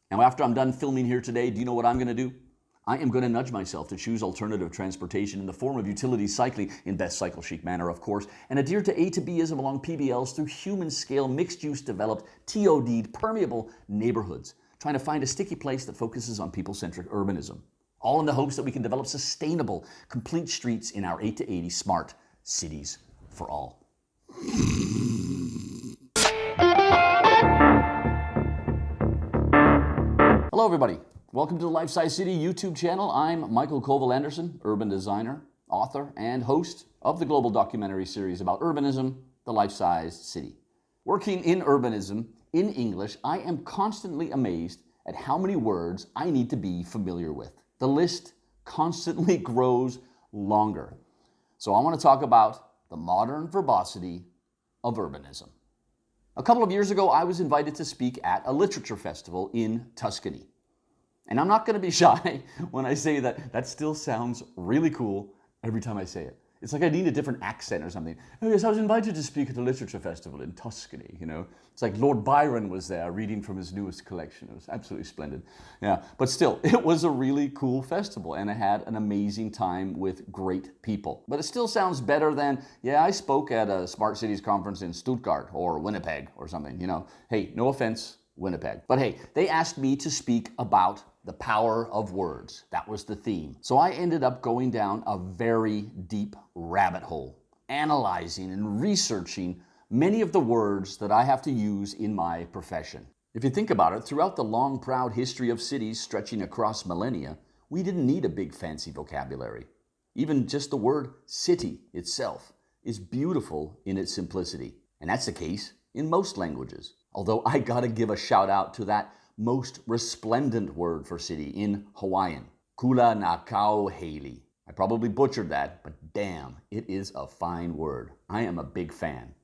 Now, after I'm done filming here today, do you know what I'm going to do? I am going to nudge myself to choose alternative transportation in the form of utility cycling in best cycle chic manner, of course, and adhere to A to Bism along PBLs through human scale, mixed use developed, TOD'd, permeable neighborhoods, trying to find a sticky place that focuses on people-centric urbanism. All in the hopes that we can develop sustainable, complete streets in our 8 to 80 smart cities for all. Hello everybody, welcome to the Life Size City YouTube channel. I'm Mikael colville-andersen, urban designer, author, and host of the global documentary series about urbanism, The Life-Sized City. Working in urbanism in English, I am constantly amazed at how many words I need to be familiar with. The list constantly grows longer. So I want to talk about the modern verbosity of urbanism. A couple of years ago, I was invited to speak at a literature festival in Tuscany. And I'm not going to be shy when I say that that still sounds really cool every time I say it. It's like I need a different accent or something. Oh yes, I was invited to speak at a literature festival in Tuscany, you know. It's like Lord Byron was there reading from his newest collection. It was absolutely splendid. Yeah, but still, it was a really cool festival and I had an amazing time with great people. But it still sounds better than, yeah, I spoke at a Smart Cities conference in Stuttgart or Winnipeg or something, you know. Hey, no offense, Winnipeg. But hey, they asked me to speak about the power of words. That was the theme. So I ended up going down a very deep rabbit hole, analyzing and researching many of the words that I have to use in my profession. If you think about it, throughout the long, proud history of cities stretching across millennia, we didn't need a big fancy vocabulary. Even just the word city itself is beautiful in its simplicity. And that's the case in most languages. Although I gotta give a shout out to that most resplendent word for city in Hawaiian, kula na kauheli. I probably butchered that, but damn, it is a fine word. I am a big fan.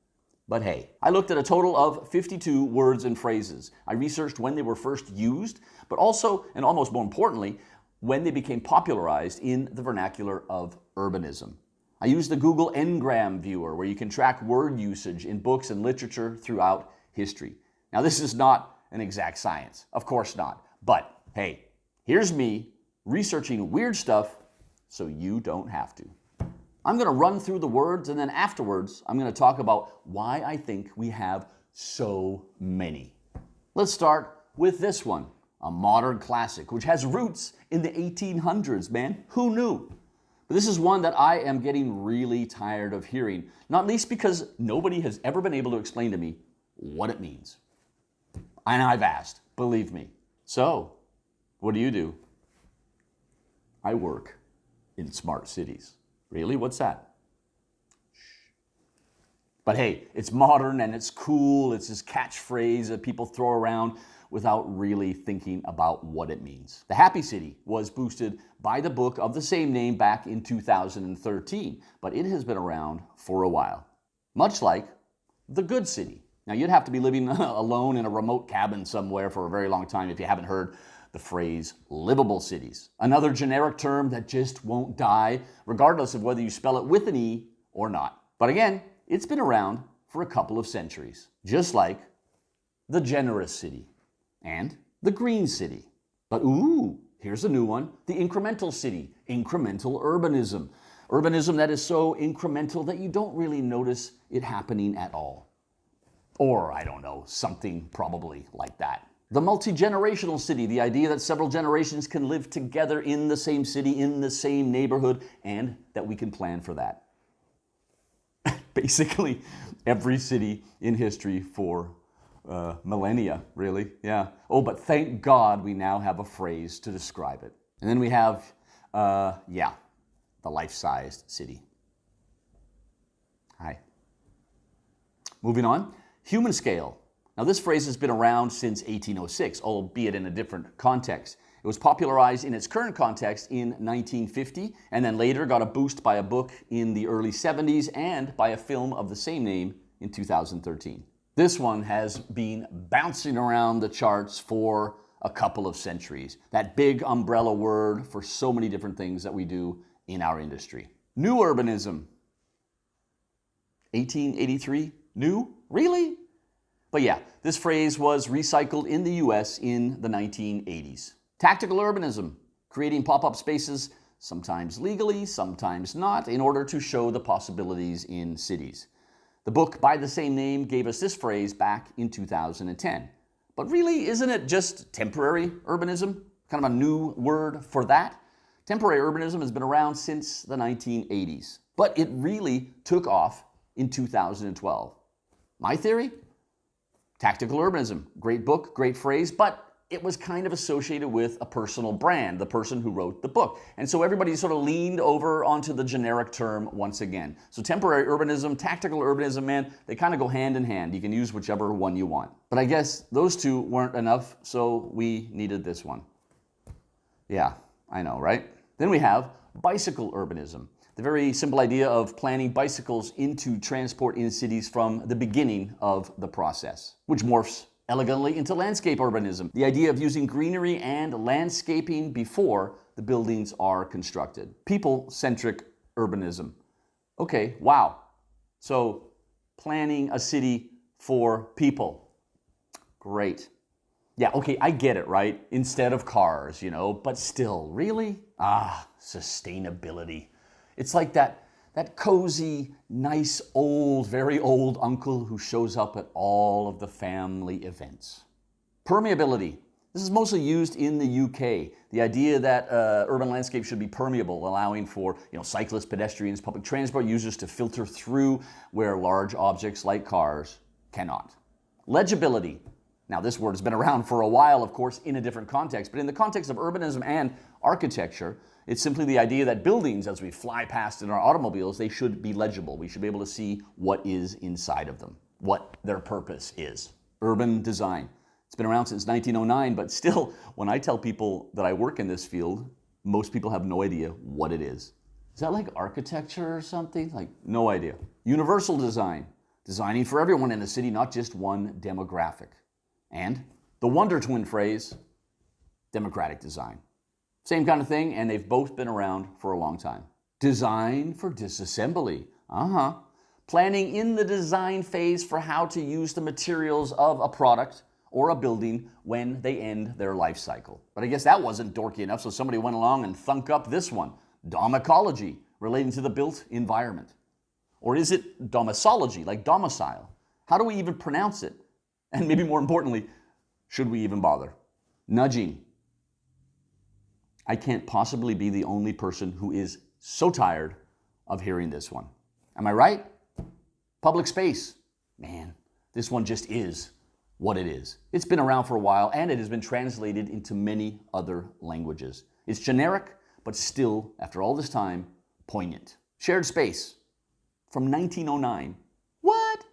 But hey, I looked at a total of 52 words and phrases. I researched when they were first used, but also, and almost more importantly, when they became popularized in the vernacular of urbanism. I used the Google Ngram viewer, where you can track word usage in books and literature throughout history. Now, this is not an exact science, of course not. But hey, here's me researching weird stuff so you don't have to. I'm going to run through the words and then afterwards I'm going to talk about why I think we have so many. Let's start with this one, a modern classic which has roots in the 1800s, man. Who knew? But this is one that I am getting really tired of hearing, not least because nobody has ever been able to explain to me what it means. And I've asked, believe me. So, what do? I work in smart cities. Really? What's that? Shh. But hey, it's modern and it's cool. It's this catchphrase that people throw around without really thinking about what it means. The Happy City was boosted by the book of the same name back in 2013, but it has been around for a while. Much like the Good City. Now, you'd have to be living alone in a remote cabin somewhere for a very long time if you haven't heard the phrase livable cities. Another generic term that just won't die, regardless of whether you spell it with an E or not. But again, it's been around for a couple of centuries, just like the generous city and the green city. But ooh, here's a new one, the incremental city, incremental urbanism. Urbanism that is so incremental that you don't really notice it happening at all. Or, I don't know, something probably like that. The multi-generational city, the idea that several generations can live together in the same city, in the same neighborhood, and that we can plan for that. Basically, every city in history for millennia, really, yeah. Oh, but thank God we now have a phrase to describe it. And then we have, the life-sized city. Hi. Moving on. Human scale. Now, this phrase has been around since 1806, albeit in a different context. It was popularized in its current context in 1950, and then later got a boost by a book in the early 70s and by a film of the same name in 2013. This one has been bouncing around the charts for a couple of centuries. That big umbrella word for so many different things that we do in our industry. New urbanism. 1883? New? Really? But yeah, this phrase was recycled in the US in the 1980s. Tactical urbanism, creating pop-up spaces, sometimes legally, sometimes not, in order to show the possibilities in cities. The book by the same name gave us this phrase back in 2010. But really, isn't it just temporary urbanism? Kind of a new word for that? Temporary urbanism has been around since the 1980s, but it really took off in 2012. My theory? Tactical urbanism. Great book, great phrase, but it was kind of associated with a personal brand, the person who wrote the book. And so everybody sort of leaned over onto the generic term once again. So temporary urbanism, tactical urbanism, man, they kind of go hand in hand. You can use whichever one you want. But I guess those two weren't enough, so we needed this one. Yeah, I know, right? Then we have bicycle urbanism. The very simple idea of planning bicycles into transport in cities from the beginning of the process, which morphs elegantly into landscape urbanism. The idea of using greenery and landscaping before the buildings are constructed. People-centric urbanism. Okay, wow. So planning a city for people. Great. Yeah, okay, I get it, right? Instead of cars, you know, but still, really? Sustainability. It's like that cozy, nice, old, very old uncle who shows up at all of the family events. Permeability. This is mostly used in the UK. The idea that urban landscape should be permeable, allowing for cyclists, pedestrians, public transport users to filter through where large objects like cars cannot. Legibility. Now, this word has been around for a while, of course, in a different context, but in the context of urbanism and architecture, it's simply the idea that buildings, as we fly past in our automobiles, they should be legible. We should be able to see what is inside of them, what their purpose is. Urban design. It's been around since 1909, but still, when I tell people that I work in this field, most people have no idea what it is. Is that like architecture or something? Like, no idea. Universal design. Designing for everyone in a city, not just one demographic. And the Wonder Twin phrase, democratic design. Same kind of thing, and they've both been around for a long time. Design for disassembly. Planning in the design phase for how to use the materials of a product or a building when they end their life cycle. But I guess that wasn't dorky enough, so somebody went along and thunk up this one. Domicology, relating to the built environment. Or is it domicology, like domicile? How do we even pronounce it? And maybe more importantly, should we even bother? Nudging. I can't possibly be the only person who is so tired of hearing this one. Am I right? Public space. Man, this one just is what it is. It's been around for a while, and it has been translated into many other languages. It's generic, but still, after all this time, poignant. Shared space. From 1909. What?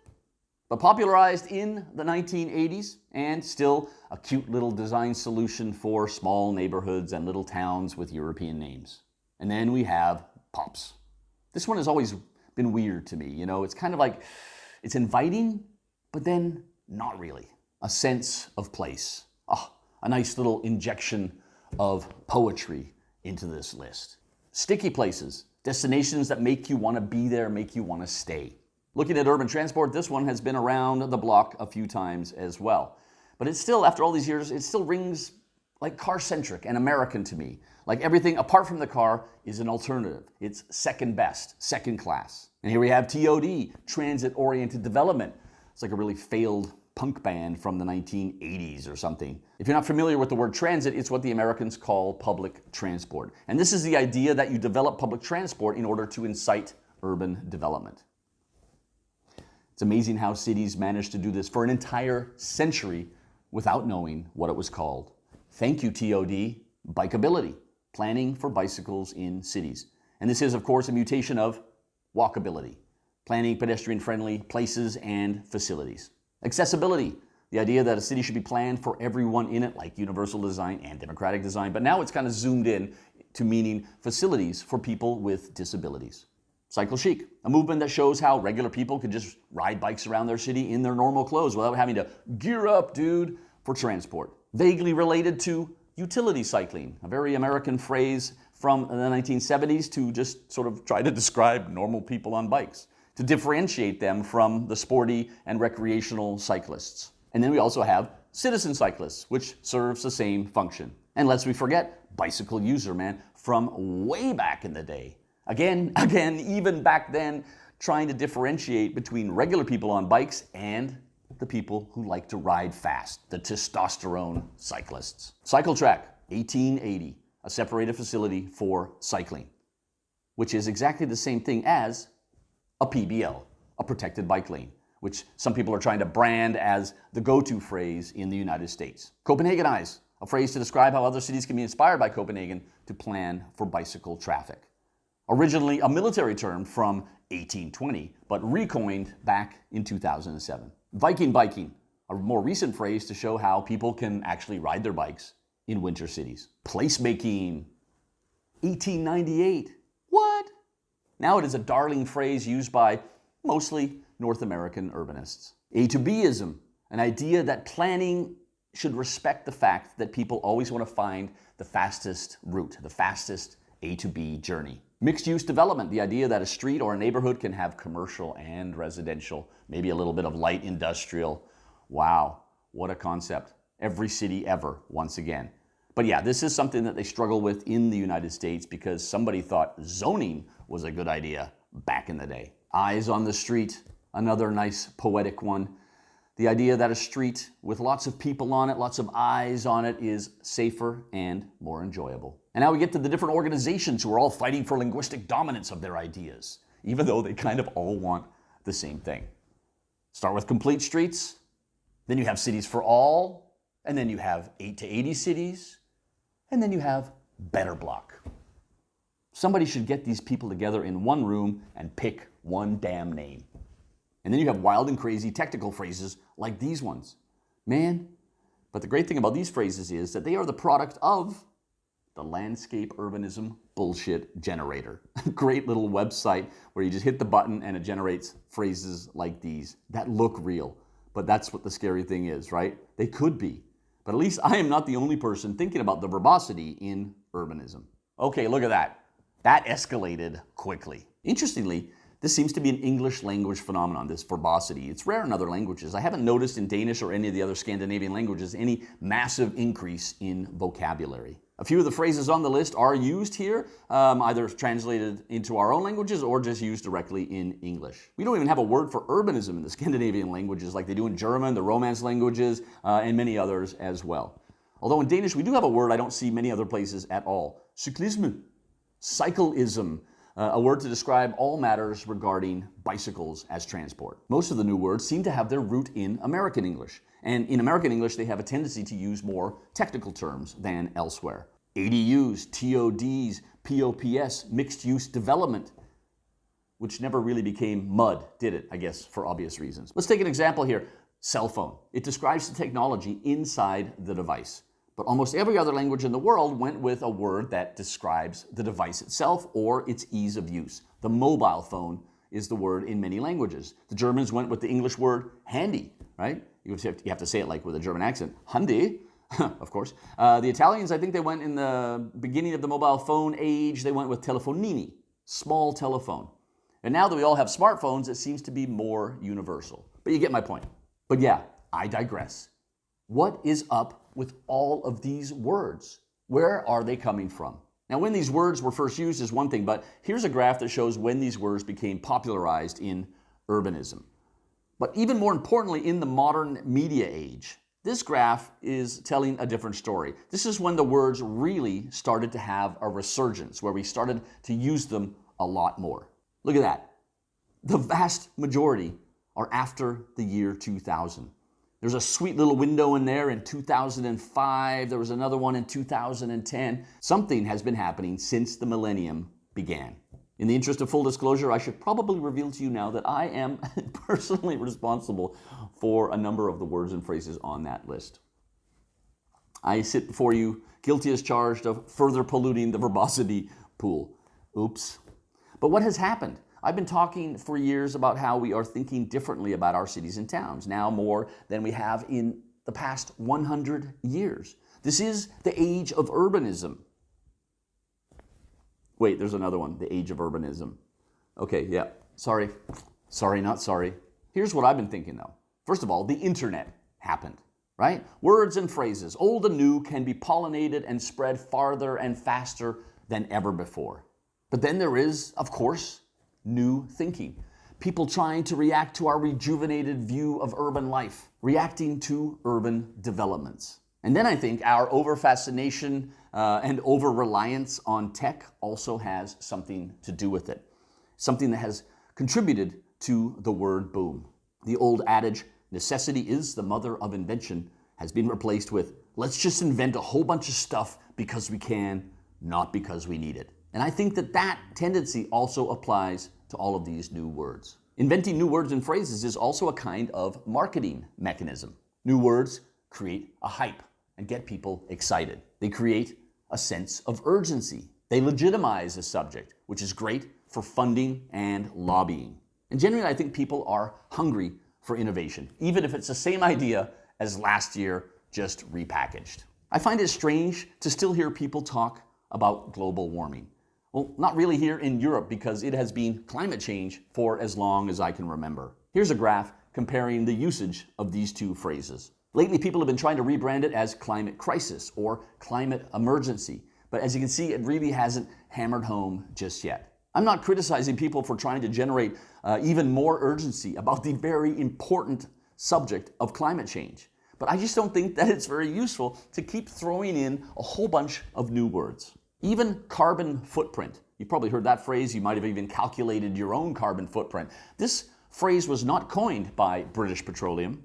But popularized in the 1980s, and still a cute little design solution for small neighborhoods and little towns with European names. And then we have POPs. This one has always been weird to me. It's kind of like, it's inviting, but then not really. A sense of place. A nice little injection of poetry into this list. Sticky places. Destinations that make you want to be there, make you want to stay. Looking at urban transport, this one has been around the block a few times as well. But it's still, after all these years, it still rings like car-centric and American to me. Like everything apart from the car is an alternative. It's second best, second class. And here we have TOD, transit-oriented development. It's like a really failed punk band from the 1980s or something. If you're not familiar with the word transit, it's what the Americans call public transport. And this is the idea that you develop public transport in order to incite urban development. It's amazing how cities managed to do this for an entire century without knowing what it was called. Thank you, TOD. Bikeability, planning for bicycles in cities. And this is, of course, a mutation of walkability, planning pedestrian-friendly places and facilities. Accessibility, the idea that a city should be planned for everyone in it, like universal design and democratic design, but now it's kind of zoomed in to meaning facilities for people with disabilities. Cycle chic, a movement that shows how regular people could just ride bikes around their city in their normal clothes without having to gear up, dude, for transport. Vaguely related to utility cycling, a very American phrase from the 1970s to just sort of try to describe normal people on bikes. to differentiate them from the sporty and recreational cyclists. And then we also have citizen cyclists, which serves the same function. And lest we forget, bicycle user, man, from way back in the day. Again, even back then, trying to differentiate between regular people on bikes and the people who like to ride fast, the testosterone cyclists. Cycle track, 1880, a separated facility for cycling, which is exactly the same thing as a PBL, a protected bike lane, which some people are trying to brand as the go-to phrase in the United States. Copenhagenize, a phrase to describe how other cities can be inspired by Copenhagen to plan for bicycle traffic. Originally a military term from 1820, but recoined back in 2007. Viking biking, a more recent phrase to show how people can actually ride their bikes in winter cities. Placemaking, 1898. What? Now it is a darling phrase used by mostly North American urbanists. A to Bism, an idea that planning should respect the fact that people always want to find the fastest route, the fastest A to B journey. Mixed-use development, the idea that a street or a neighborhood can have commercial and residential, maybe a little bit of light industrial. Wow, what a concept. Every city ever, once again. But yeah, this is something that they struggle with in the United States because somebody thought zoning was a good idea back in the day. Eyes on the street, another nice poetic one. The idea that a street with lots of people on it, lots of eyes on it, is safer and more enjoyable. And now we get to the different organizations who are all fighting for linguistic dominance of their ideas, even though they kind of all want the same thing. Start with complete streets, then you have cities for all, and then you have 8 to 80 cities, and then you have better block. Somebody should get these people together in one room and pick one damn name. And then you have wild and crazy technical phrases like these ones. Man, but the great thing about these phrases is that they are the product of the landscape urbanism bullshit generator. Great little website where you just hit the button and it generates phrases like these that look real. But that's what the scary thing is, right? They could be. But at least I am not the only person thinking about the verbosity in urbanism. Okay, look at that. That escalated quickly. Interestingly, this seems to be an English language phenomenon, this verbosity. It's rare in other languages. I haven't noticed in Danish or any of the other Scandinavian languages any massive increase in vocabulary. A few of the phrases on the list are used here, either translated into our own languages or just used directly in English. We don't even have a word for urbanism in the Scandinavian languages like they do in German, the Romance languages, and many others as well. Although in Danish we do have a word I don't see many other places at all. Cyklisme, cycleism. A word to describe all matters regarding bicycles as transport. Most of the new words seem to have their root in American English. And in American English, they have a tendency to use more technical terms than elsewhere. ADUs, TODs, POPS, mixed-use development, which never really became MUD, did it? I guess for obvious reasons. Let's take an example here. Cell phone. It describes the technology inside the device. But almost every other language in the world went with a word that describes the device itself or its ease of use. The mobile phone is the word in many languages. The Germans went with the English word handy, right? You have to say it like with a German accent. Handy, of course. The Italians, I think they went in the beginning of the mobile phone age, they went with telefonini, small telephone. And now that we all have smartphones, it seems to be more universal. But you get my point. But yeah, I digress. What is up with all of these words? Where are they coming from? Now, when these words were first used is one thing, but here's a graph that shows when these words became popularized in urbanism. But even more importantly, in the modern media age, this graph is telling a different story. This is when the words really started to have a resurgence, where we started to use them a lot more. Look at that. The vast majority are after the year 2000. There's a sweet little window in there in 2005. There was another one in 2010. Something has been happening since the millennium began. In the interest of full disclosure, I should probably reveal to you now that I am personally responsible for a number of the words and phrases on that list. I sit before you guilty as charged of further polluting the verbosity pool. Oops. But what has happened? I've been talking for years about how we are thinking differently about our cities and towns, now more than we have in the past 100 years. This is the age of urbanism. Wait, there's another one, the age of urbanism. Okay, yeah, sorry. Sorry, not sorry. Here's what I've been thinking though. First of all, the internet happened, right? Words and phrases, old and new, can be pollinated and spread farther and faster than ever before. But then there is, of course, new thinking. People trying to react to our rejuvenated view of urban life, reacting to urban developments. And then I think our over-fascination and over-reliance on tech also has something to do with it. Something that has contributed to the word boom. The old adage, necessity is the mother of invention, has been replaced with, let's just invent a whole bunch of stuff because we can, not because we need it. And I think that that tendency also applies to all of these new words. Inventing new words and phrases is also a kind of marketing mechanism. New words create a hype and get people excited. They create a sense of urgency. They legitimize a subject, which is great for funding and lobbying. And generally, I think people are hungry for innovation, even if it's the same idea as last year, just repackaged. I find it strange to still hear people talk about global warming. Well, not really here in Europe because it has been climate change for as long as I can remember. Here's a graph comparing the usage of these two phrases. Lately, people have been trying to rebrand it as climate crisis or climate emergency. But as you can see, it really hasn't hammered home just yet. I'm not criticizing people for trying to generate even more urgency about the very important subject of climate change. But I just don't think that it's very useful to keep throwing in a whole bunch of new words. Even carbon footprint. You've probably heard that phrase. You might have even calculated your own carbon footprint. This phrase was not coined by British Petroleum,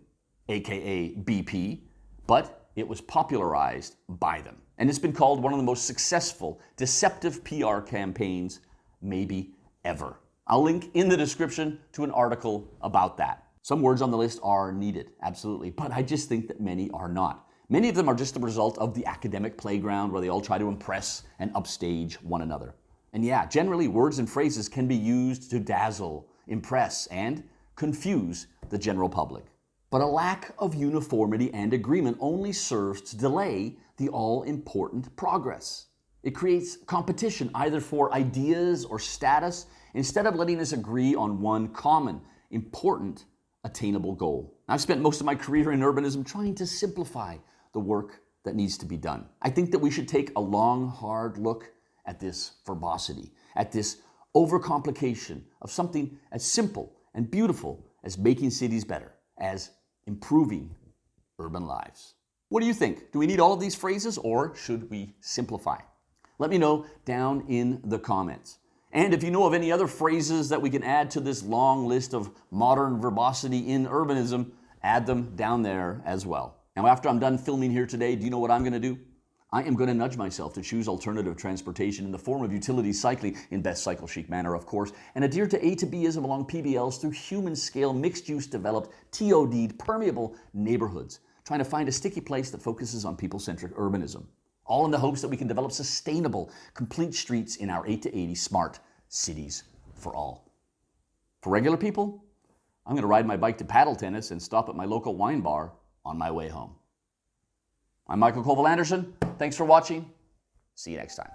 aka BP, but it was popularized by them. And it's been called one of the most successful, deceptive PR campaigns maybe ever. I'll link in the description to an article about that. Some words on the list are needed, absolutely, but I just think that many are not. Many of them are just the result of the academic playground where they all try to impress and upstage one another. And yeah, generally words and phrases can be used to dazzle, impress, and confuse the general public. But a lack of uniformity and agreement only serves to delay the all-important progress. It creates competition either for ideas or status instead of letting us agree on one common, important, attainable goal. I've spent most of my career in urbanism trying to simplify the work that needs to be done. I think that we should take a long, hard look at this verbosity, at this overcomplication of something as simple and beautiful as making cities better, as improving urban lives. What do you think? Do we need all of these phrases or should we simplify? Let me know down in the comments. And if you know of any other phrases that we can add to this long list of modern verbosity in urbanism, add them down there as well. Now, after I'm done filming here today, do you know what I'm going to do? I am going to nudge myself to choose alternative transportation in the form of utility cycling in best cycle chic manner, of course, and adhere to A to Bism along PBLs through human scale, mixed use developed, TOD'd, permeable neighborhoods, trying to find a sticky place that focuses on people-centric urbanism. All in the hopes that we can develop sustainable, complete streets in our 8 to 80 smart cities for all. For regular people, I'm going to ride my bike to paddle tennis and stop at my local wine bar on my way home. I'm Mikael colville-andersen. Thanks for watching. See you next time.